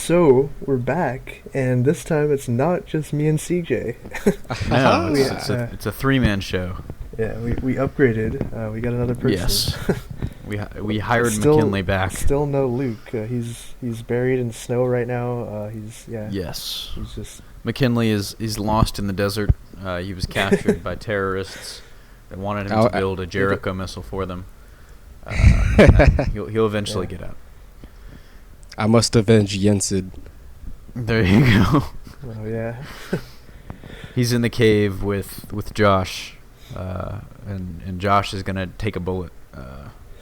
So we're back, and this time it's not just me and CJ. No, we, it's a three-man show. yeah, we upgraded. We got another person. Yes. We hired Still- McKinley back. Still no Luke. He's buried in snow right now. Yes. He's just McKinley is lost in the desert. He was captured by terrorists that wanted him to build a Jericho missile for them. He'll eventually get out. I must avenge Jensen. There you go. oh yeah. He's in the cave with Josh, and Josh is gonna take a bullet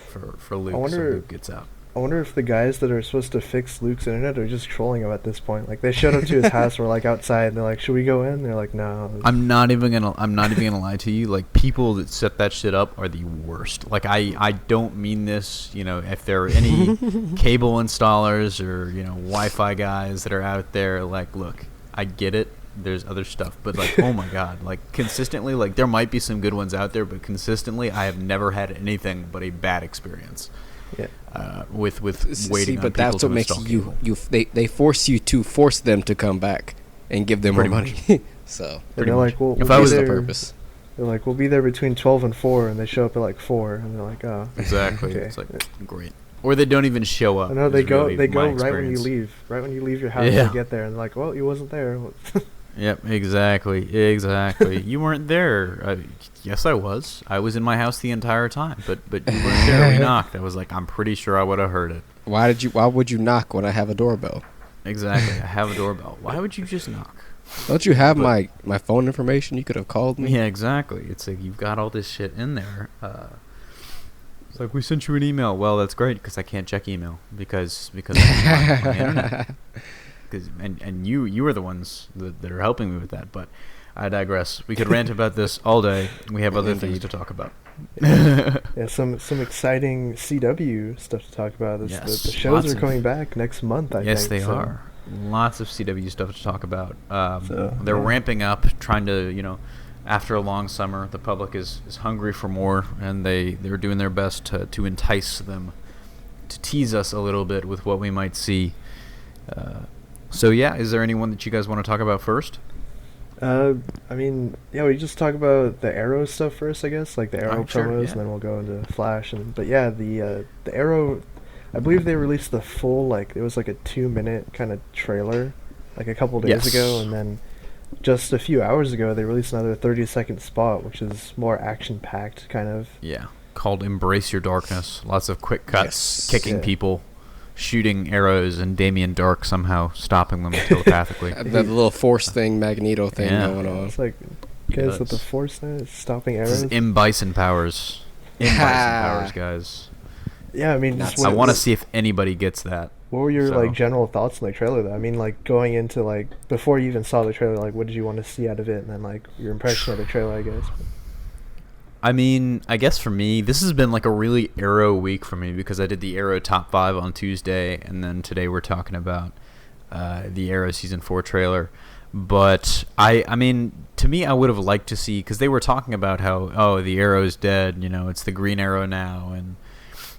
for Luke, so Luke gets out. I wonder if the guys that are supposed to fix Luke's internet are just trolling him at this point. Like they showed up to his house, and we're like outside, and they're like, "Should we go in?" And they're like, "No." I'm not even gonna lie to you. Like people that set that shit up are the worst. Like I don't mean this. You know, if there are any cable installers or Wi-Fi guys that are out there, like, look, I get it. There's other stuff, but like, oh my god, like consistently, like there might be some good ones out there, but consistently, I have never had anything but a bad experience. Yeah. With waiting on but people that's to what makes install cable. they force you to force them to come back and give them more money. So And they're like, "Well, If I was the there." purpose. They're like, "We'll be there between 12 and 4," and they show up at like 4, and they're like, "Oh." Exactly. Okay. It's like great. Or they don't even show up. I know they is go. really They go my right when you experience. leave. Right when you leave your house, Yeah. they get there, and they're like, "Well, you wasn't there." Yep, exactly. You weren't there. Yes, I was. I was in my house the entire time, but you weren't there. We knocked. I was like, I'm pretty sure I would have heard it. Why would you knock when I have a doorbell? Exactly. I have a doorbell. Why would you just knock? Don't you have my phone information? You could have called me. Yeah, exactly. It's like you've got all this shit in there. It's like we sent you an email. Well, that's great because I can't check email because I'm on my internet. And you are the ones that are helping me with that. But I digress. We could rant about this all day. We have other things to talk about. Yeah, some exciting CW stuff to talk about. Yes, The shows are coming back next month, I think. Yes, they so. are. Lots of CW stuff to talk about. They're Yeah. ramping up, trying to, after a long summer, the public is hungry for more, and they're doing their best to entice them, to tease us a little bit with what we might see. So yeah, is there anyone that you guys want to talk about first? We just talk about the Arrow stuff first, I guess, like the Arrow Sure, promos, yeah. and then we'll go into Flash. But yeah, the Arrow, I believe they released the full, it was like a 2-minute kind of trailer, like a couple days Yes. ago, and then just a few hours ago they released another 30-second spot, which is more action-packed, kind of. Yeah, called Embrace Your Darkness. Lots of quick cuts, Yes. kicking Yeah. people, shooting arrows, and Damien Dark somehow stopping them telepathically. The little force thing, Magneto thing Yeah. going on. It's like, guys, with the Yes. Force now, it's stopping This arrows. is M. Bison powers. M. Bison powers, guys. Yeah, I mean, Nuts. just I what- want to see if anybody gets that. What were your So- general thoughts on the trailer though? I mean, going into before you even saw the trailer, what did you want to see out of it, and then your impression of the trailer, I guess. I mean, I guess for me, this has been a really Arrow week for me because I did the Arrow top 5 on Tuesday, and then today we're talking about the Arrow season 4 trailer. But I mean, to me, I would have liked to see, because they were talking about how the Arrow's dead, it's the Green Arrow now, and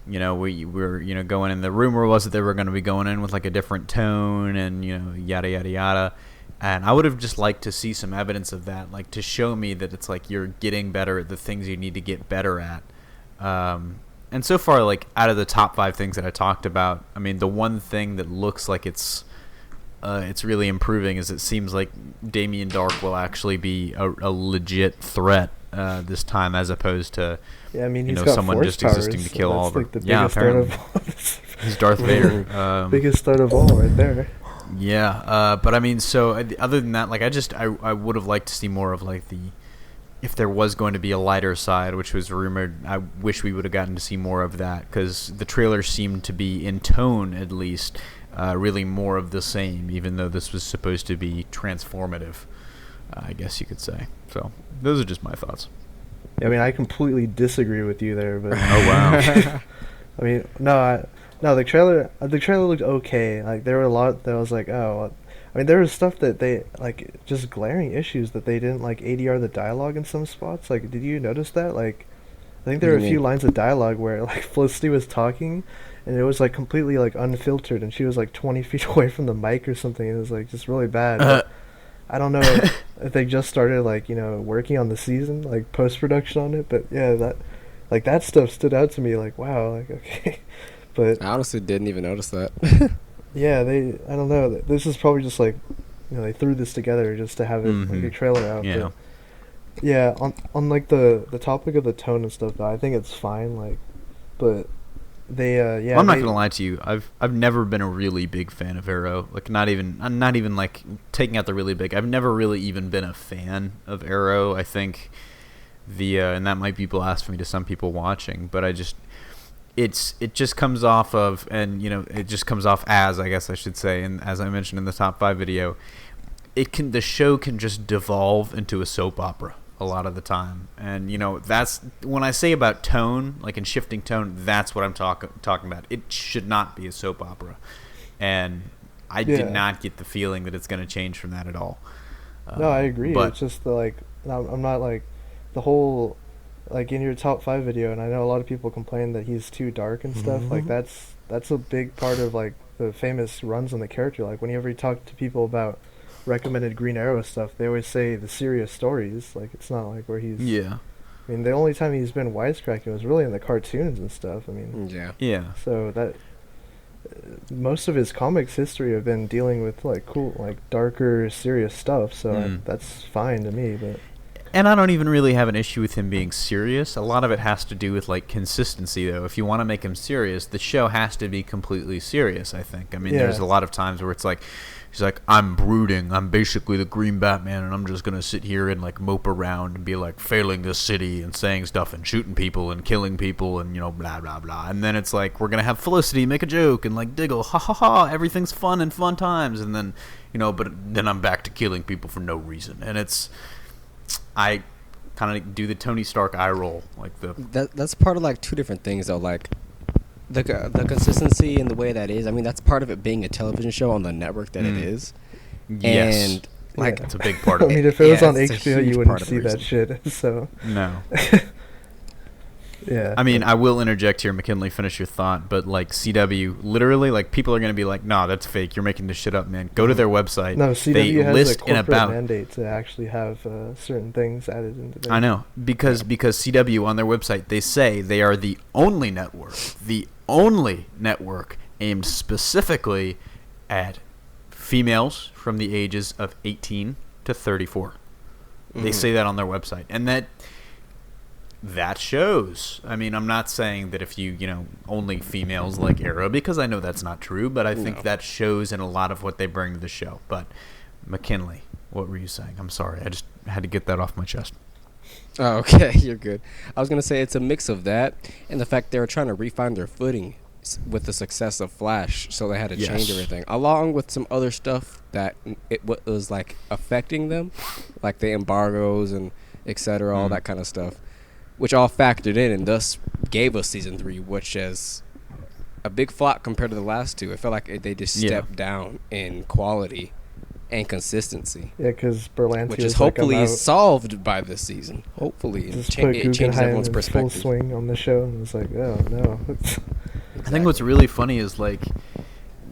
we're going in. The rumor was that they were going to be going in with a different tone, and yada yada yada. And I would have just liked to see some evidence of that, to show me that it's you're getting better at the things you need to get better at. And so far, out of the top 5 things that I talked about, I mean, the one thing that looks like it's really improving is it seems like Damien Dark will actually be a legit threat this time, as opposed to Yeah, I mean, he's got someone force just powers, existing to so kill that's, Oliver. the Yeah, biggest threat apparently. He's Darth Vader. Biggest threat of all, right there. Yeah, but I mean, so other than that, I would have liked to see more of if there was going to be a lighter side, which was rumored. I wish we would have gotten to see more of that, because the trailer seemed to be, in tone at least, really more of the same, even though this was supposed to be transformative, I guess you could say. So those are just my thoughts. I mean, I completely disagree with you there, but Oh wow. I mean, no, the trailer looked okay. There were a lot that I was like, oh. I mean, there was stuff that they just glaring issues that they didn't ADR the dialogue in some spots. Did you notice that? I think there were a few lines of dialogue where Felicity was talking, and it was like completely like unfiltered, and she was like 20 feet away from the mic or something. It was like just really bad. But I don't know if they just started like working on the season, like post production on it. But yeah, that stuff stood out to me. Like wow, like okay, but I honestly didn't even notice that. yeah, I don't know. This is probably just like they threw this together just to have it like a trailer out. Yeah. But yeah, on like the topic of the tone and stuff, though, I think it's fine. Like, but they yeah. Well, I'm not gonna lie to you. I've never been a really big fan of Arrow. Like I'm not even like taking out the really big. I've never really even been a fan of Arrow. I think and that might be blasphemy to some people watching, but it just comes off of, and it just comes off as, I guess I should say, and as I mentioned in the top 5 video, the show can just devolve into a soap opera a lot of the time. And that's when I say about tone, like in shifting tone, that's what I'm talking about. It should not be a soap opera, and I did not get the feeling that it's going to change from that at all. No, I agree. But it's just I'm not like the whole, like in your top 5 video, and I know a lot of people complain that he's too dark and stuff. Like that's a big part of like the famous runs on the character. Like whenever you talk to people about recommended Green Arrow stuff, they always say the serious stories. Like it's not like where he's I mean, the only time he's been wisecracking was really in the cartoons and stuff. I mean, yeah. So that most of his comics history have been dealing with like cool, like darker, serious stuff. So that's fine to me. But and I don't even really have an issue with him being serious. A lot of it has to do with like consistency, though. If you want to make him serious, the show has to be completely serious, I think. I mean, there's a lot of times where it's like, he's like, I'm brooding. I'm basically the Green Batman, and I'm just going to sit here and like mope around and be like failing this city and saying stuff and shooting people and killing people and, blah, blah, blah. And then it's like, we're going to have Felicity make a joke and like Diggle, ha ha ha, everything's fun and fun times. And then, but then I'm back to killing people for no reason. And I kind of do the Tony Stark eye roll, like that's part of like two different things though, like the consistency and the way that is. I mean, that's part of it being a television show on the network that it is. Yes. And like that's a big part of it. I mean, if it was on HBO, you wouldn't see that shit. So no. Yeah. I mean, I will interject here, McKinley, finish your thought, but like CW, literally, like people are going to be like, nah, that's fake. You're making this shit up, man. Go to their website. No, CW they has list a corporate about mandate to actually have certain things added into their... I know, because CW on their website, they say they are the only network aimed specifically at females from the ages of 18 to 34. They say that on their website, and that shows. I mean, I'm not saying that if you only females like Arrow, because I know that's not true, but I think that shows in a lot of what they bring to the show. But McKinley, what were you saying? I'm sorry. I just had to get that off my chest. Oh, okay. You're good. I was going to say it's a mix of that and the fact they were trying to refine their footing with the success of Flash, so they had to change everything, along with some other stuff that it was like affecting them, like the embargoes and etc., all that kind of stuff, which all factored in and thus gave us season 3, which is a big flop compared to the last 2. I felt like they just stepped down in quality and consistency. Yeah, because Berlanti, which is hopefully solved by this season. Hopefully, it changes everyone's perspective. Full swing on the show, and it's like, oh no. I think what's really funny is like,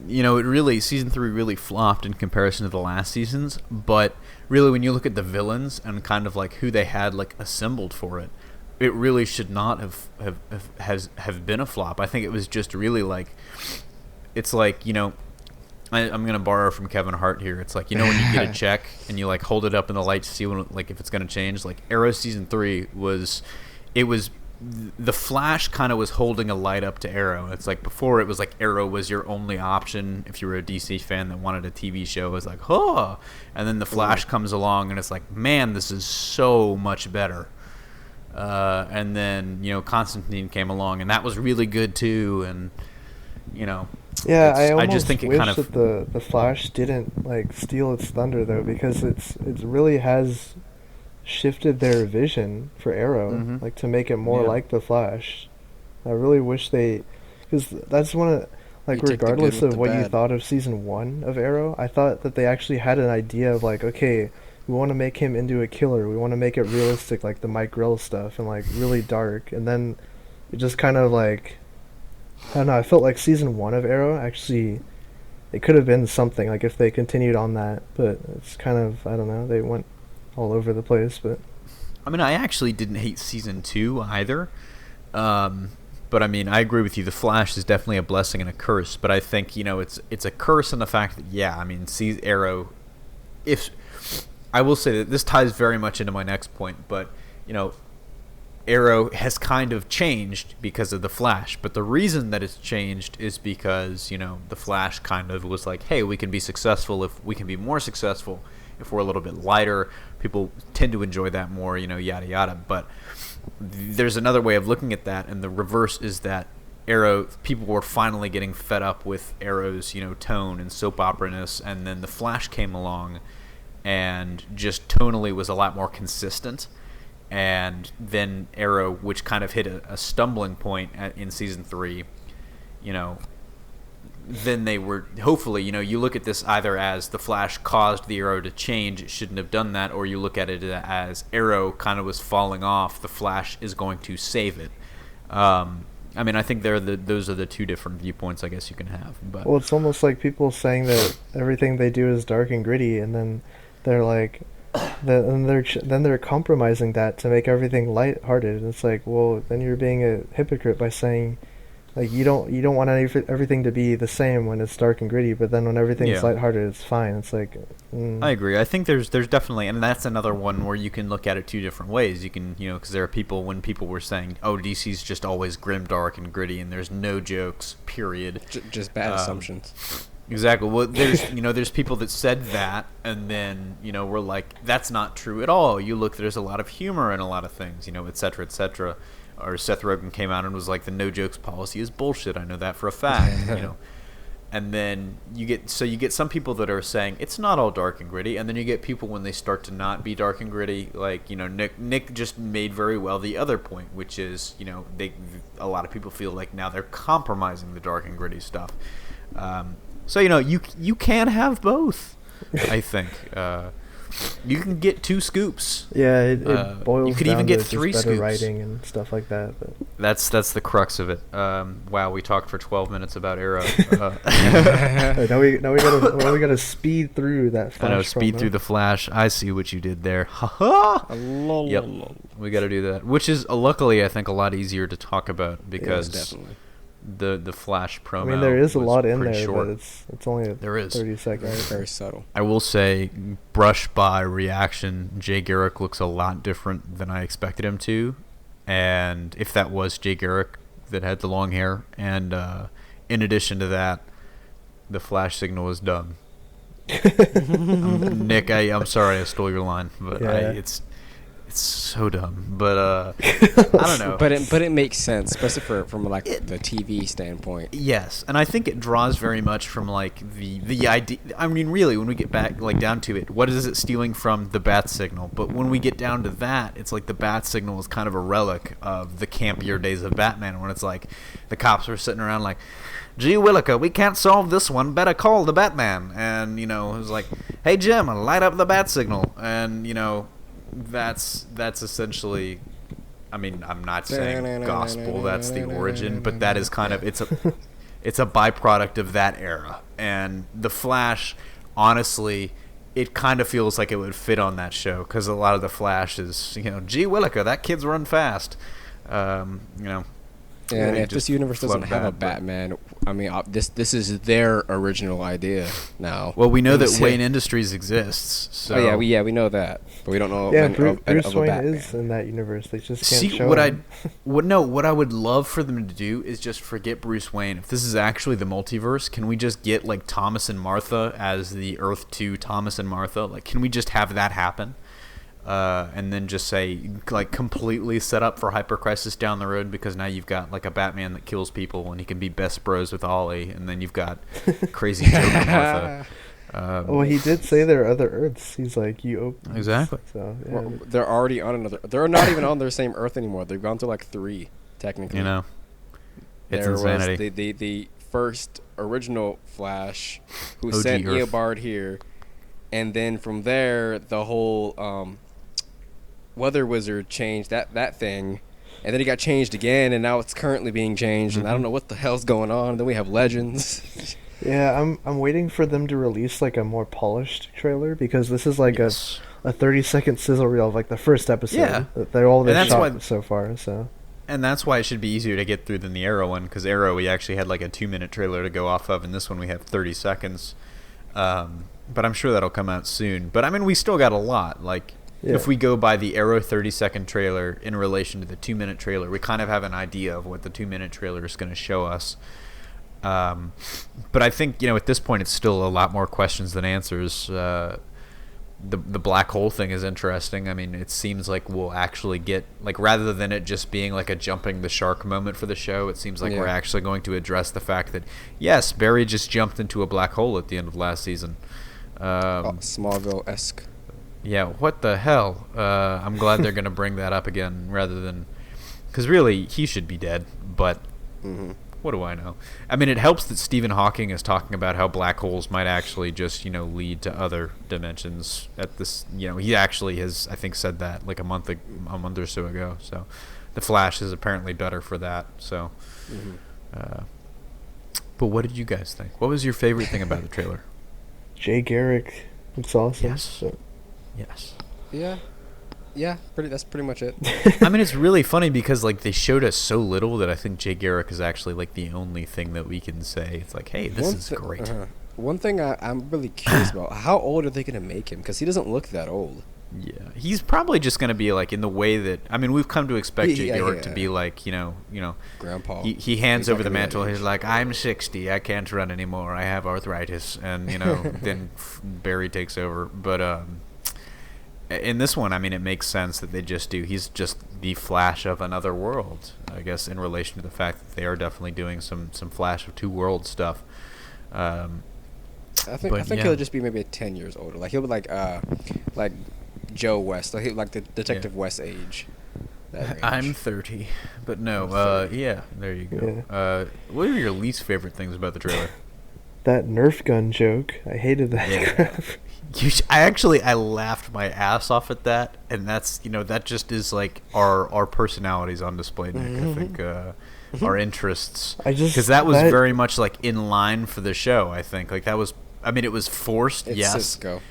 season 3 really flopped in comparison to the last seasons. But really, when you look at the villains and kind of like who they had like assembled for it, it really should not have been a flop. I think it was just really like, it's like, I'm gonna borrow from Kevin Hart here. It's like, when you get a check and you like hold it up in the light to see when, like, if it's gonna change. Like Arrow season 3 was the Flash kind of was holding a light up to Arrow. It's like before it was like Arrow was your only option if you were a DC fan that wanted a TV show. It was like, and then the Flash comes along and it's like, man, this is so much better. And then Constantine came along and that was really good too. And yeah, I just think it kind of that the Flash didn't like steal its thunder though, because it really has shifted their vision for Arrow, like to make it more like the Flash. I really wish because that's one of like, regardless of what you thought of season 1 of Arrow, I thought that they actually had an idea of like, okay, we want to make him into a killer. We want to make it realistic, like the Mike Grell stuff, and like really dark. And then it just kind of like I don't know. I felt like season 1 of Arrow actually it could have been something like if they continued on that, but it's kind of I don't know. They went all over the place, but I mean, I actually didn't hate season 2 either. But I mean, I agree with you. The Flash is definitely a blessing and a curse. But I think it's a curse in the fact that I mean, see Arrow. If I will say that this ties very much into my next point, but Arrow has kind of changed because of the Flash. But the reason that it's changed is because the Flash kind of was like, hey, we can be successful if we can be more successful if we're a little bit lighter. People tend to enjoy that more, yada yada. But there's another way of looking at that, and the reverse is that Arrow, people were finally getting fed up with Arrow's, tone and soap opera-ness, and then the Flash came along and just tonally was a lot more consistent. And then Arrow, which kind of hit a stumbling point in season 3, then they were hopefully, you look at this either as the Flash caused the Arrow to change, it shouldn't have done that, or you look at it as Arrow kind of was falling off, the Flash is going to save it. I mean, I think those are the two different viewpoints I guess you can have. But well, it's almost like people saying that everything they do is dark and gritty, and then they're like, then they're compromising that to make everything lighthearted. It's like, well, then you're being a hypocrite by saying. Like you don't want everything to be the same when it's dark and gritty, but then when everything's lighthearted, it's fine. It's like I agree. I think there's definitely, and that's another one where you can look at it two different ways. You can because there are people when people were saying, "Oh, DC's just always grim, dark, and gritty, and there's no jokes." Period. Just bad assumptions. Exactly. Well, there's people that said that, and then we're like, that's not true at all. You look, there's a lot of humor in a lot of things, et cetera, et cetera. Or Seth Rogen came out and was like, the no jokes policy is bullshit. I know that for a fact, And then you get some people that are saying it's not all dark and gritty, and then you get people when they start to not be dark and gritty, like Nick just made very well the other point, which is a lot of people feel like now they're compromising the dark and gritty stuff. So you can have both. I think. You can get 2 scoops. Yeah, it boils you could down even get to 3 just better scoops. writing and stuff like that. But. That's the crux of it. Wow, we talked for 12 minutes about Arrow. Now we gotta speed through that Flash. I know, speed promo. through the Flash. I see what you did there. Ha ha! Yep, we got to do that. Which is luckily, I think, a lot easier to talk about because definitely. The Flash promo. I mean, there is a lot in pretty there, short. but it's only 30 seconds. Very subtle. I will say, brush by reaction, Jay Garrick looks a lot different than I expected him to. And if that was Jay Garrick that had the long hair. And in addition to that, the Flash signal was dumb. Nick, I'm sorry I stole your line, but it's so dumb. But I don't know. But it makes sense, especially from like the TV standpoint. Yes, and I think it draws very much from like the idea. I mean, really, when we get back down to it, what is it stealing from? The bat signal. But when we get down to that, it's like the bat signal is kind of a relic of the campier days of Batman, when it's like the cops were sitting around like, "Gee Williker, we can't solve this one. Better call the Batman." And it was like, "Hey Jim, light up the bat signal." And that's essentially. I mean, I'm not saying gospel. That's the origin, but that is kind of it's a byproduct of that era. And the Flash, honestly, it kind of feels like it would fit on that show because a lot of the Flash is gee Williker, that kid's run fast. And if this universe doesn't have a Batman, I mean, this is their original idea now. Well, we know that Wayne Industries exists. So. Oh yeah, we know that, but we don't know. Yeah, Bruce Wayne is in that universe. They just can't show him. What I would love for them to do is just forget Bruce Wayne. If this is actually the multiverse, can we just get like Thomas and Martha as the Earth 2 Thomas and Martha? Like, can we just have that happen? And then just say, like, completely set up for Hyper Crisis down the road, because now you've got like a Batman that kills people and he can be best bros with Ollie, and then you've got crazy Joker Martha. Well, he did say there are other Earths. He's like, you open. Exactly. So yeah. Well, they're already on another. They're not even on their same Earth anymore. They've gone to like 3, technically. It's there insanity. Was the first original Flash, who OG sent Earth. Eobard here, and then from there the whole Weather Wizard changed that thing, And then it got changed again, and now it's currently being changed, and I don't know what the hell's going on. Then we have Legends. Yeah, I'm waiting for them to release like a more polished trailer because this is like a 30-second sizzle reel of like the first episode. Yeah. They're all they've that's shot why- so far. So And that's why it should be easier to get through than the Arrow one, because Arrow we actually had like a 2-minute trailer to go off of, and this one we have 30 seconds. But I'm sure that'll come out soon. But I mean, we still got a lot. Like, if we go by the Arrow 30-second trailer in relation to the 2-minute trailer, we kind of have an idea of what the 2-minute trailer is going to show us. But I think, at this point, it's still a lot more questions than answers. The black hole thing is interesting. I mean, it seems like we'll actually get, like, rather than it just being like a jumping the shark moment for the show, it seems like we're actually going to address the fact that, yes, Barry just jumped into a black hole at the end of last season. Smallville-esque. Yeah, what the hell? I'm glad they're going to bring that up again rather than... Because really, he should be dead, but... What do I know? I mean, it helps that Stephen Hawking is talking about how black holes might actually just, lead to other dimensions. At this, he actually has, I think, said that like a month or so ago. So, the Flash is apparently better for that. So, but what did you guys think? What was your favorite thing about the trailer? Jay Garrick looks awesome. Yes. So. Yes. Yeah, that's pretty much it. I mean, it's really funny because like they showed us so little that I think Jay Garrick is actually like the only thing that we can say. It's like, hey, this is great. One thing I'm really curious about: how old are they going to make him? Because he doesn't look that old. Yeah, he's probably just going to be like in the way that we've come to expect Jay Garrick to be like, Grandpa. He hands over the mantle. He's like, I'm 60. I can't run anymore. I have arthritis, and then Barry takes over. But in this one, I mean, it makes sense that they just do. He's just the Flash of another world, I guess, in relation to the fact that they are definitely doing some Flash of two worlds stuff. I think he'll just be maybe 10 years older. Like he'll be like Joe West, like the Detective West age. I'm 30, but no. Yeah, there you go. Yeah. What are your least favorite things about the trailer? That Nerf gun joke. I hated that crap. I laughed my ass off at that, and that's that just is like our personalities on display, Nick. I think our interests, because that was very much like in line for the show. I think like that was. I mean, it was forced, yes, Cisco.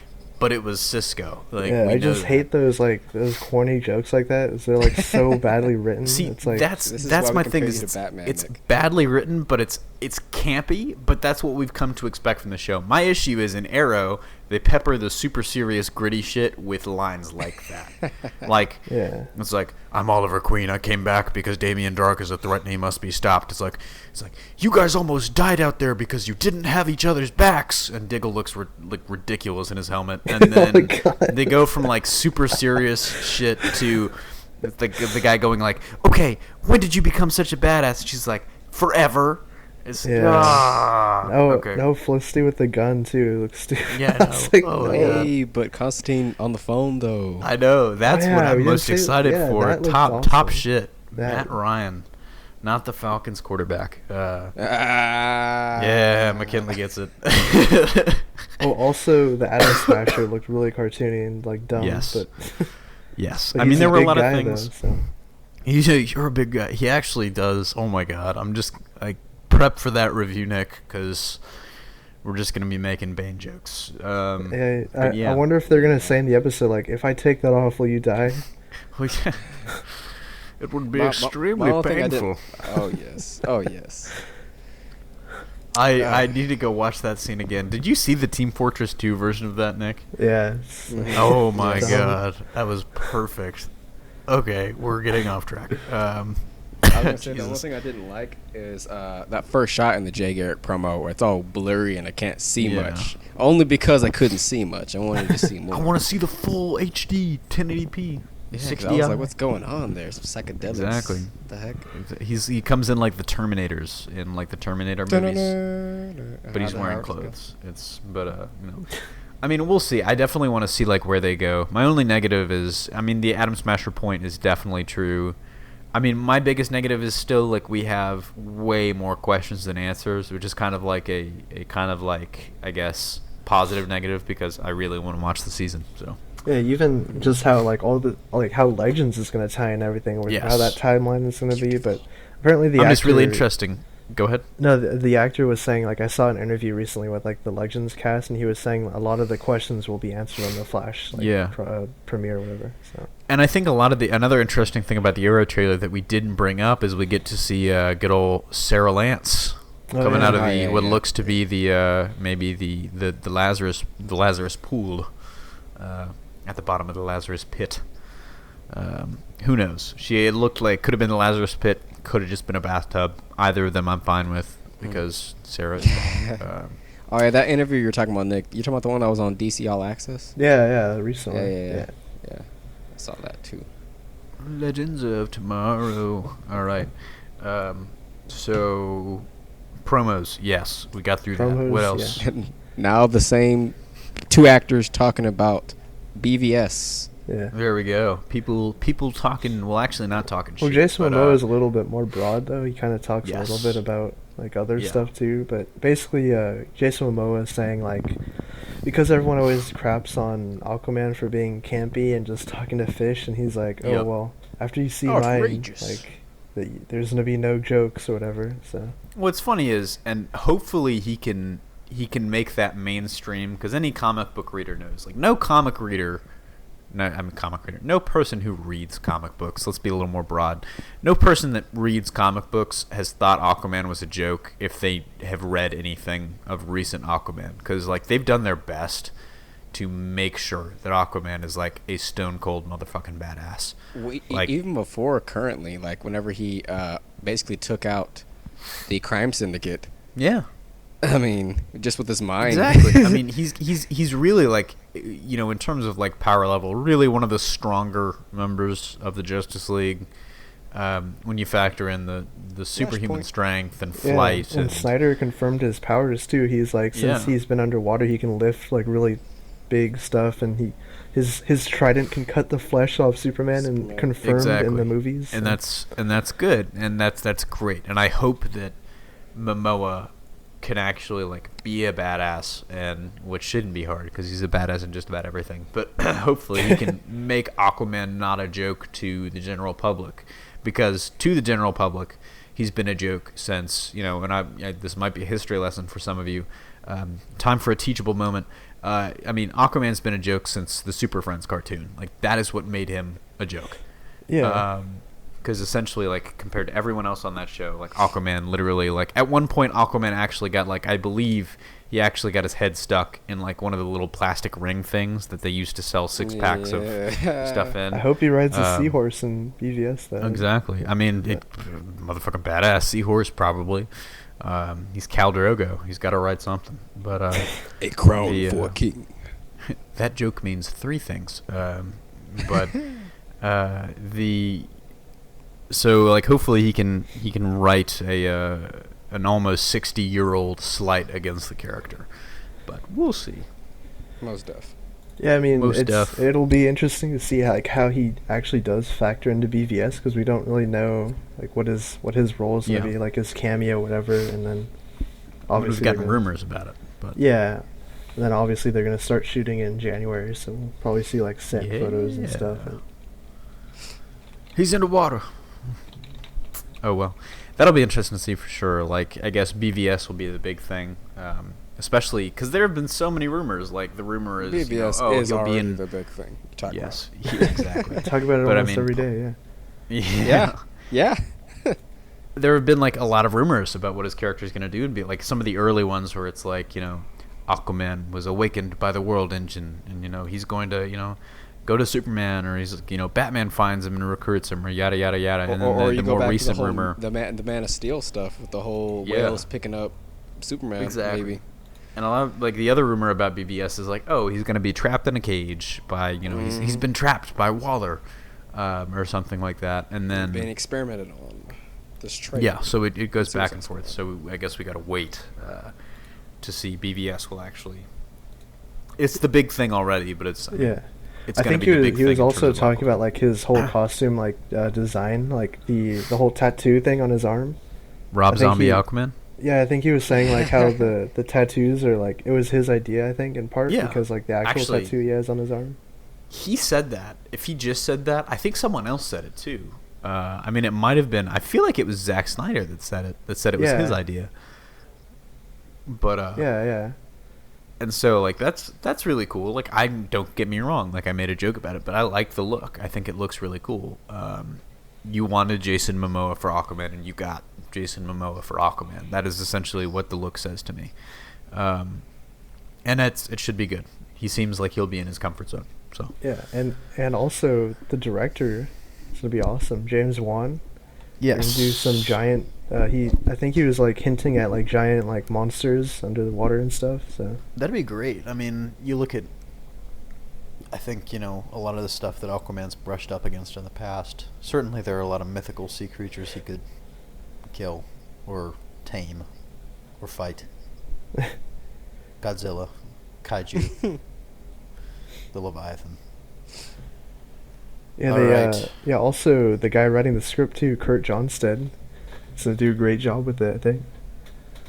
But it was Cisco. Like, yeah, I just hate those corny jokes like that. They're like so badly written. See, it's like that's my thing. Is it's badly written, but it's campy. But that's what we've come to expect from the show. My issue is in Arrow, they pepper the super serious, gritty shit with lines like that. It's like, I'm Oliver Queen. I came back because Damien Dark is a threat and he must be stopped. It's like you guys almost died out there because you didn't have each other's backs. And Diggle looks like ridiculous in his helmet. And then they go from like super serious shit to the guy going like, okay, when did you become such a badass? She's like, forever. It's no Felicity with the gun too. It looks stupid. Yeah, hey, but Constantine on the phone though. I know. That's what I'm most excited for. Top shit. Matt Ryan, not the Falcons quarterback. Yeah, McKinley gets it. Oh, also the Atom Smasher looked really cartoony and like dumb. Yes. But yes. but I mean, there were a lot of guy, things. Though, so. You're a big guy. He actually does. Oh my God. I'm just like prep for that review, Nick, because we're just gonna be making Bane jokes. I wonder if they're gonna say in the episode like, if I take that off, will you die? Well, yeah. It would be extremely painful. Oh yes. Oh yes. I need to go watch that scene again. Did you see the Team Fortress 2 version of that, Nick? Yeah. Oh my God, that was perfect. Okay, we're getting off track. I was gonna say the only thing I didn't like is that first shot in the Jay Garrick promo where it's all blurry and I can't see much. Only because I couldn't see much. I wanted to see more. I want to see the full HD 1080p. Yeah, 60 I was like, what's going on there? Some psychedelics. Exactly. What the heck? He comes in like the Terminators in like the Terminator movies, but he's wearing clothes. I mean, we'll see. I definitely want to see like where they go. My only negative is, I mean, the Atom Smasher point is definitely true. I mean, my biggest negative is still like we have way more questions than answers, which is kind of like a kind of like, I guess, positive negative because I really want to watch the season. So Yeah, even just how like all the like how Legends is gonna tie in everything, with how that Yes. timeline is gonna be. But apparently the I'm actor, just really interesting. Go ahead. no, the actor was saying, like, I saw an interview recently with like the Legends cast, and he was saying a lot of the questions will be answered on the Flash like Yeah. premiere or whatever. So And I think a lot of another interesting thing about the Arrow trailer that we didn't bring up is we get to see good old Sarah Lance coming out of what looks to be the maybe the Lazarus pool at the bottom of the Lazarus pit. Who knows? It looked like could have been the Lazarus pit, could have just been a bathtub. Either of them I'm fine with because Sarah. All right, that interview you're talking about, Nick. You're talking about the one that was on DC All Access. yeah, recently. Yeah. I saw that too. Legends of Tomorrow. All right. So promos. Yes, we got through that. What else? Yeah. Now the same two actors talking about BVS. Yeah. There we go. People talking. Well, actually, not talking Well, shit. Jason but, Momoa is a little bit more broad, though. He kind of talks a Yes. little bit about like other Yeah. stuff too. But basically, Jason Momoa is saying like, because everyone always craps on Aquaman for being campy and just talking to fish, and he's like, oh Yep. well, after you see Outrageous. mine, like, there's gonna be no jokes or whatever. So What's funny is, and hopefully he can make that mainstream, because any comic book reader knows, like no comic reader. No, I mean comic reader. No person who reads comic books, let's be a little more broad. No person that reads comic books has thought Aquaman was a joke if they have read anything of recent Aquaman. Because, like, they've done their best to make sure that Aquaman is, like, a stone cold motherfucking badass. Like, Even before currently, like whenever he basically took out the crime syndicate. yeah. I mean, just with his mind. Exactly. I mean, he's really, like, you know, in terms of like power level, really one of the stronger members of the Justice League. When you factor in the superhuman strength and flight, and Snyder confirmed his powers too. He's like, since he's been underwater, he can lift like really big stuff, and his trident can cut the flesh off Superman, and confirmed in the movies. And that's good, and that's great. And I hope that Momoa can actually like be a badass, and which shouldn't be hard because he's a badass in just about everything. But hopefully he can make Aquaman not a joke to the general public, because to the general public he's been a joke since, you know, and I this might be a history lesson for some of you. Time for a teachable moment. I mean, Aquaman's been a joke since the Superfriends cartoon. Like, that is what made him a joke. Yeah. Because essentially, like, compared to everyone else on that show, like, Aquaman literally, like, at one point Aquaman actually got, like, I believe he actually got his head stuck in, like, one of the little plastic ring things that they used to sell 6-packs of stuff in. I hope he rides a seahorse in BVS then. Exactly. I mean, motherfucking badass seahorse probably. He's Khal Drogo. He's got to ride something. But a crown for a king. That joke means 3 things. But so like hopefully he can write an almost 60-year-old slight against the character, but we'll see. Most def. Yeah, I mean, Most def. it'll be interesting to see how he actually does factor into BVS, because we don't really know like what his role is gonna be, like his cameo, whatever, and then obviously we've gotten rumors about it, but yeah, and then obviously they're gonna start shooting in January, so we'll probably see like set photos and stuff. He's in the water. Oh well, that'll be interesting to see for sure. Like, I guess BVS will be the big thing, especially because there have been so many rumors. Like, the rumor is BVS is he'll already be in the big thing. Yes, exactly. I talk about it almost every day. Yeah. There have been like a lot of rumors about what his character is going to do, and be like some of the early ones where it's like, you know, Aquaman was awakened by the World Engine, and you know he's going to, you know, go to Superman, or he's, you know, Batman finds him and recruits him, or yada yada yada. And then the more recent rumor, the Man of Steel stuff with the whole whales picking up Superman. Exactly. Maybe. And a lot of, like, the other rumor about BVS is like, oh, he's going to be trapped in a cage by, you know, he's been trapped by Waller, or something like that, and then being experimented on. This trade. Yeah, so it goes back and forth. So I guess we got to wait to see BVS will actually. It's the big thing already, but it's It's I going think to be the big he thing. was also talking about like his whole costume like design, like the whole tattoo thing on his arm. Rob Zombie Aquaman. Yeah, I think he was saying like how the tattoos are like, it was his idea, I think, in part, Yeah, because like the actual tattoo he has on his arm. he said that. If he just said that, I think someone else said it too. I mean, it might have been. I feel like it was Zack Snyder that said it. That said it was his idea. But yeah. And so like that's really cool. Like, I don't get me wrong. Like, I made a joke about it, but I like the look. I think it looks really cool. You wanted Jason Momoa for Aquaman, and you got Jason Momoa for Aquaman. That is essentially what the look says to me. And it should be good. He seems like he'll be in his comfort zone. So Yeah, and also the director is gonna be awesome, James Wan. yes, Gonna do some giant. I think he was like hinting at like giant like monsters under the water and stuff. So that'd be great. I mean, you look at. I think, a lot of the stuff that Aquaman's brushed up against in the past. Certainly, there are a lot of mythical sea creatures he could kill, or tame, or fight. Godzilla, Kaiju, the Leviathan. yeah, All right. Also the guy writing the script too, Kurt Johnstead, is gonna do a great job with it. I think.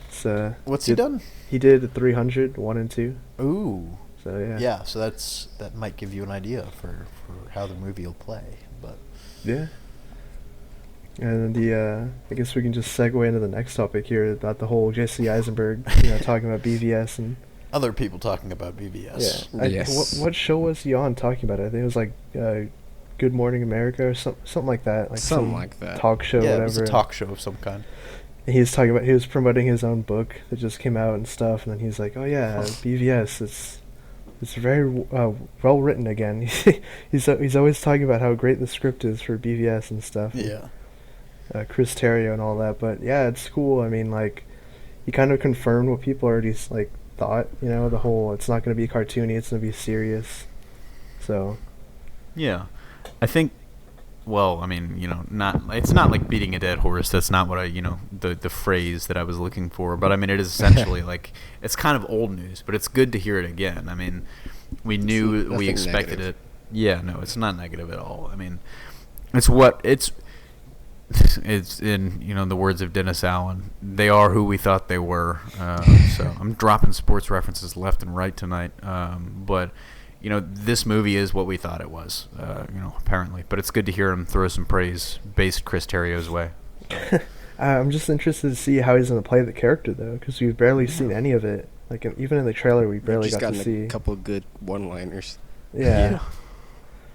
So What's he done? He did 300, 1 and 2. Ooh. So yeah. Yeah, so that might give you an idea for how the movie will play. But Yeah. And I guess we can just segue into the next topic here about the whole Jesse Eisenberg, talking about BVS and other people talking about BVS. yeah. Yes. What show was he on talking about it? I think it was like Good Morning America or something like that. Like Something some like that. talk show, Yeah, whatever. it was a talk show of some kind. And he was promoting his own book that just came out and stuff, and then he's like, "Oh yeah, BVS, it's very well written again." he's always talking about how great the script is for BVS and stuff. Yeah. Chris Terrio and all that, but yeah, it's cool. I mean, like, he kind of confirmed what people already like thought. The whole it's not going to be cartoony, it's going to be serious. So Yeah. I think, well, I mean, it's not like beating a dead horse. That's not what the phrase that I was looking for. But I mean, it is essentially like, it's kind of old news, but it's good to hear it again. I mean, we expected it. Yeah, no, it's not negative at all. I mean, it's in the words of Dennis Allen, they are who we thought they were. So I'm dropping sports references left and right tonight. But this movie is what we thought it was. Apparently, but it's good to hear him throw some praise based Chris Terrio's way. I'm just interested to see how he's going to play the character though, because we've barely seen any of it. Like even in the trailer, we barely got to see a couple of good one-liners. Yeah.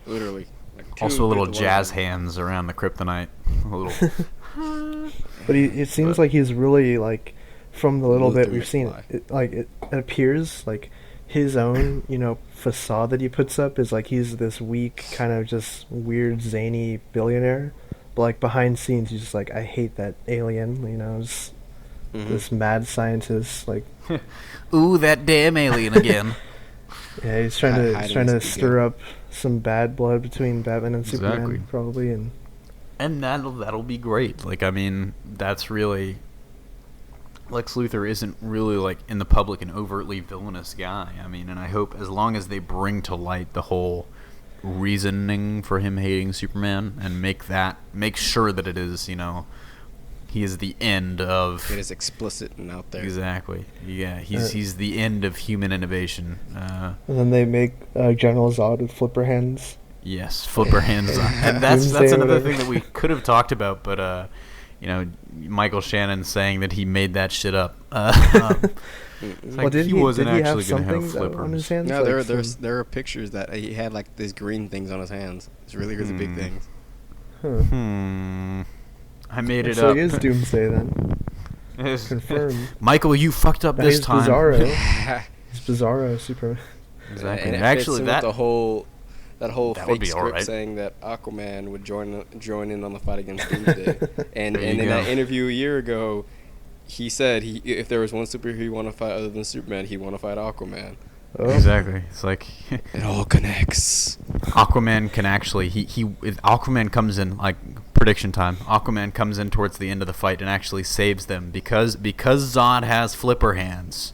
Literally. Like Also, a little jazz hands around the kryptonite. A little. But it seems like he's really like, from the little bit we've seen, McFly. it appears like his own facade that he puts up is like he's this weak kind of just weird zany billionaire, but like behind scenes he's just like, I hate that alien, just this mad scientist, like Ooh, that damn alien again. yeah, he's trying to stir up some bad blood between Batman and Exactly. Superman probably, And that'll be great. Like, I mean, that's really, Lex Luthor isn't really like in the public an overtly villainous guy. I mean, and I hope as long as they bring to light the whole reasoning for him hating Superman and make sure that it is, he is the end of. It is explicit and out there. Exactly. Yeah, he's the end of human innovation. and then they make General Zod with flipper hands. Yes, flipper hands on. And that's another thing that we could have talked about, but Michael Shannon saying that he made that shit up. Well, did he wasn't did he actually have going to something have flippers on his hands? No, like there are pictures that he had like these green things on his hands. It's really big things. Huh. I made it So up. he is Doomsday then. Confirmed. Michael, you fucked up this He's time. Bizarro. He's Bizarro Superman. Exactly. And it Actually, fits in that with that whole that would fake be script alright. saying that Aquaman would join in on the fight against Doomsday. and There you in go. that interview a year ago, he said if there was one superhero he want to fight other than Superman, he want to fight Aquaman. Oh. Exactly. It's like It all connects. Aquaman can actually if Aquaman comes in, like, prediction time. Aquaman comes in towards the end of the fight and actually saves them because Zod has flipper hands.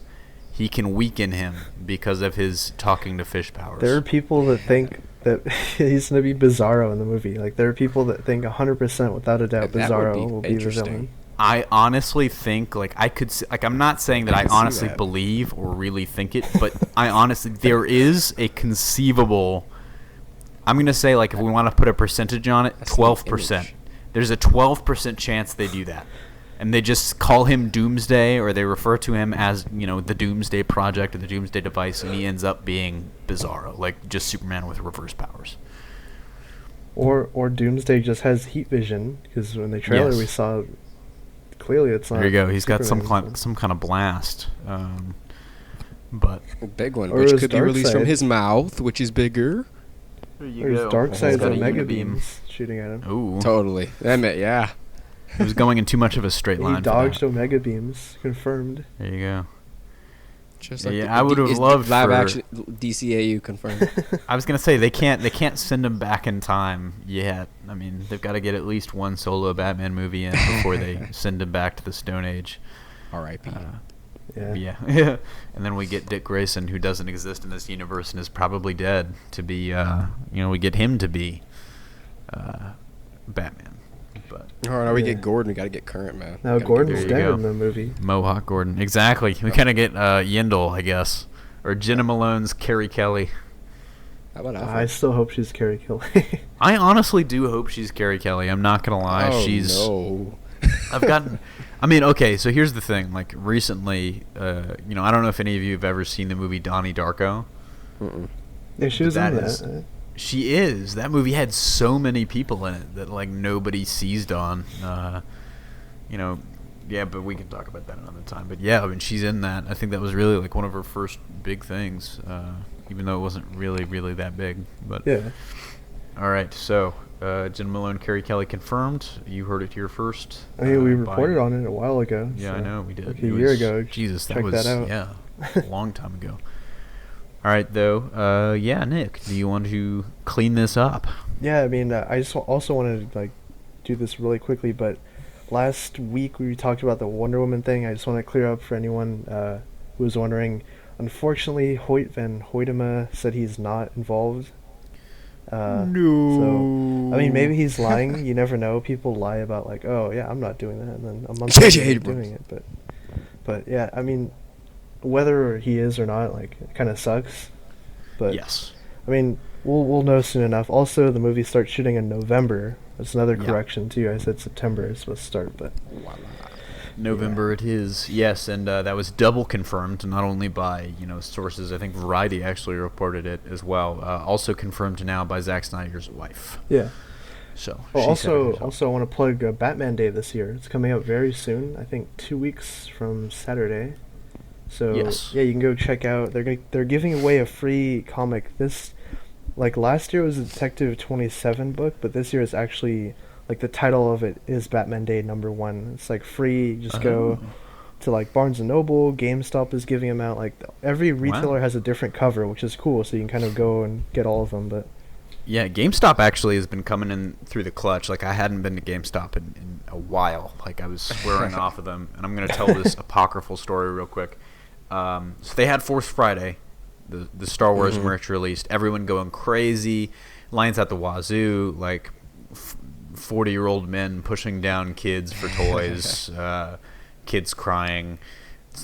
He can weaken him because of his talking to fish powers. There are people that think that he's going to be Bizarro in the movie. Like, there are people that think 100% without a doubt That would Bizarro be will be the interesting. villain. I honestly think, like, I'm not saying that I can see honestly that. believe or really think it, but I honestly, there is a conceivable I'm gonna say like if we want to put a percentage on it, 12%. There's a 12% chance they do that, and they just call him Doomsday, or they refer to him as the Doomsday Project or the Doomsday Device, and he ends up being Bizarro, like just Superman with reverse powers. Or Doomsday just has heat vision, because in the trailer we saw clearly it's not. There you go. He's got Superman, some kind of blast. But a big one, or which his could be dark released from side. his mouth, which is bigger. there Or you his go. dark side's got a Omega unibeam. beams shooting at him. Ooh, Totally. That meant, yeah. he was going in too much of a straight line. He dodged for that. Omega beams, confirmed. There you go. Just Yeah, the- I would have is the loved live for- action DCAU confirmed. I was gonna say they can't send him back in time yet. I mean, they've got to get at least one solo Batman movie in before they send him back to the Stone Age. R.I.P. Yeah. Yeah, and then we get Dick Grayson, who doesn't exist in this universe and is probably dead, to be. We get him to be Batman. But All right, now we Yeah. get Gordon. We got to get current, man. Now We gotta Gordon's there you dead go. in the movie. Mohawk Gordon, exactly. We kind of get Yindle, I guess, or Jenna Malone's Carrie Kelly. get- How about I Alfred? still hope she's Carrie Kelly. I honestly do hope she's Carrie Kelly. I'm not gonna lie. Oh, She's. no. I've gotten. I mean, okay. So here's the thing. Like recently, I don't know if any of you have ever seen the movie Donnie Darko. Mm-mm. Yeah, she was That in is- that. She is. That movie had so many people in it that like nobody seized on. Yeah, but we can talk about that another time. But yeah, I mean, she's in that. I think that was really like one of her first big things, even though it wasn't really that big. But Yeah. all right, so Jen Malone, Carrie Kelly confirmed. You heard it here first. I mean, we by- reported on it a while ago. Yeah, so I know we did. like It a year was- ago. Jesus, that Check was that out. yeah, a long time ago. All right, though. Yeah, Nick, do you want to clean this up? Yeah, I mean, I just also wanted to like do this really quickly, but last week we talked about the Wonder Woman thing. I just want to clear up for anyone who was wondering. Unfortunately, Hoyt van Hoytema said he's not involved. No. So, I mean, maybe he's lying. You never know. People lie about like, oh yeah, I'm not doing that, and then a month J.J. later they're Abrams. doing it. But yeah, I mean, whether he is or not, like, it kind of sucks. But Yes. I mean, we'll know soon enough. Also, the movie starts shooting in November. That's another Yeah. correction too. I said September is supposed to start, but November it is. Yes, and that was double confirmed, not only by sources. I think Variety actually reported it as well. Also confirmed now by Zack Snyder's wife. yeah. So. Well, she said it herself. also, I want to plug Batman Day this year. It's coming up very soon. I think 2 weeks from Saturday. So Yes. yeah, you can go check out. They're giving away a free comic. Like last year was a Detective 27 book, but this year is actually like the title of it is Batman Day #1. It's like free. Just go Oh. to like Barnes and Noble. GameStop is giving them out. Like every retailer has a different cover, which is cool. So you can kind of go and get all of them. But Yeah, GameStop actually has been coming in through the clutch. Like I hadn't been to GameStop in a while. Like I was swearing off of them, and I'm gonna tell this apocryphal story real quick. So they had Force Friday, the Star Wars merch released. Everyone going crazy, lines at the wazoo, like 40-year-old men pushing down kids for toys, kids crying.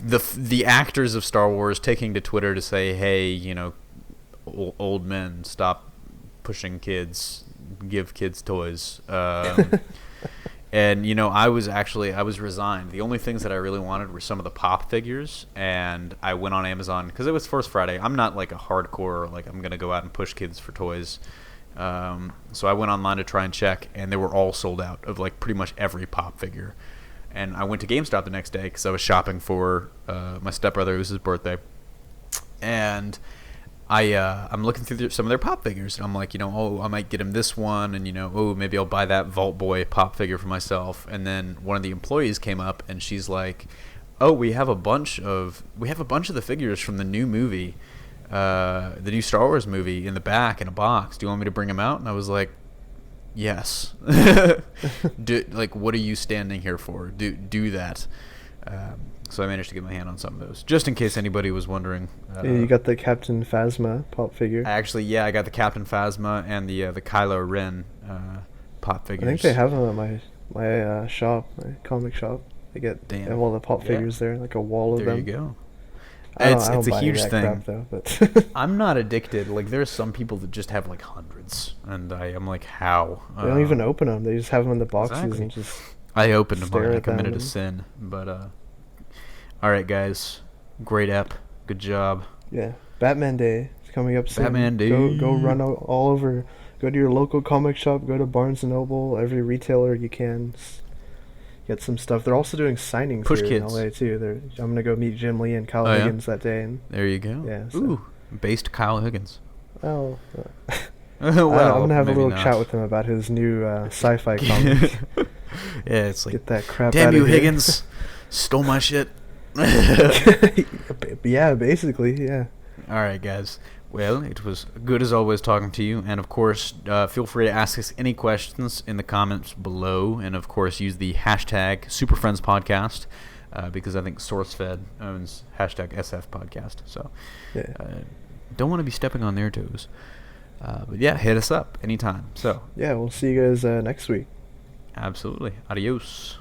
The actors of Star Wars taking to Twitter to say, hey, old men, stop pushing kids, give kids toys. And I was resigned. The only things that I really wanted were some of the pop figures, and I went on Amazon because it was First Friday. I'm not like a hardcore, like I'm gonna go out and push kids for toys. So I went online to try and check, and they were all sold out of like pretty much every pop figure. And I went to GameStop the next day because I was shopping for my stepbrother. It was his birthday, and I'm looking through some of their pop figures, and I'm like, I might get him this one, and maybe I'll buy that Vault Boy pop figure for myself. And then one of the employees came up, and she's like, "Oh, we have a bunch of the figures from the new movie, the new Star Wars movie in the back in a box. Do you want me to bring them out?" And I was like, "Yes." What are you standing here for? Do that. So I managed to get my hand on some of those, just in case anybody was wondering. yeah, you got the Captain Phasma pop figure. I got the Captain Phasma and the Kylo Ren pop I figures. think they have them at my shop, my comic shop. They have all the pop Yeah. figures there, like a wall of There them. you go. It's I don't a buy any of huge that thing. crap though. But I'm not addicted. Like there's some people that just have like hundreds, and I'm like, how? they don't even open them. They just have them in the boxes Exactly. and just. I opened Stare mine. I at them committed a and- sin, but all right, guys, great ep. Good job. Yeah, Batman Day is coming up soon. Batman Day. Go run all over. Go to your local comic shop. Go to Barnes and Noble. Every retailer you can. Get some stuff. They're also doing signings Push here kids. in LA too. I'm gonna go meet Jim Lee and Kyle Oh, yeah? Higgins that day. And There you go. Yeah, so- Ooh, based Kyle Higgins. well, Well, I'm gonna have a maybe little not. chat with him about his new sci-fi comics. Yeah, it's like, Get that crap damn out you, of here. Higgins, stole my shit. Yeah, basically, yeah. All right, guys. Well, it was good as always talking to you, and of course, feel free to ask us any questions in the comments below, and of course, use the hashtag Superfriends Podcast because I think SourceFed owns hashtag SF Podcast, so Yeah. don't want to be stepping on their toes. But yeah, hit us up anytime. So Yeah, we'll see you guys next week. absolutely, adios.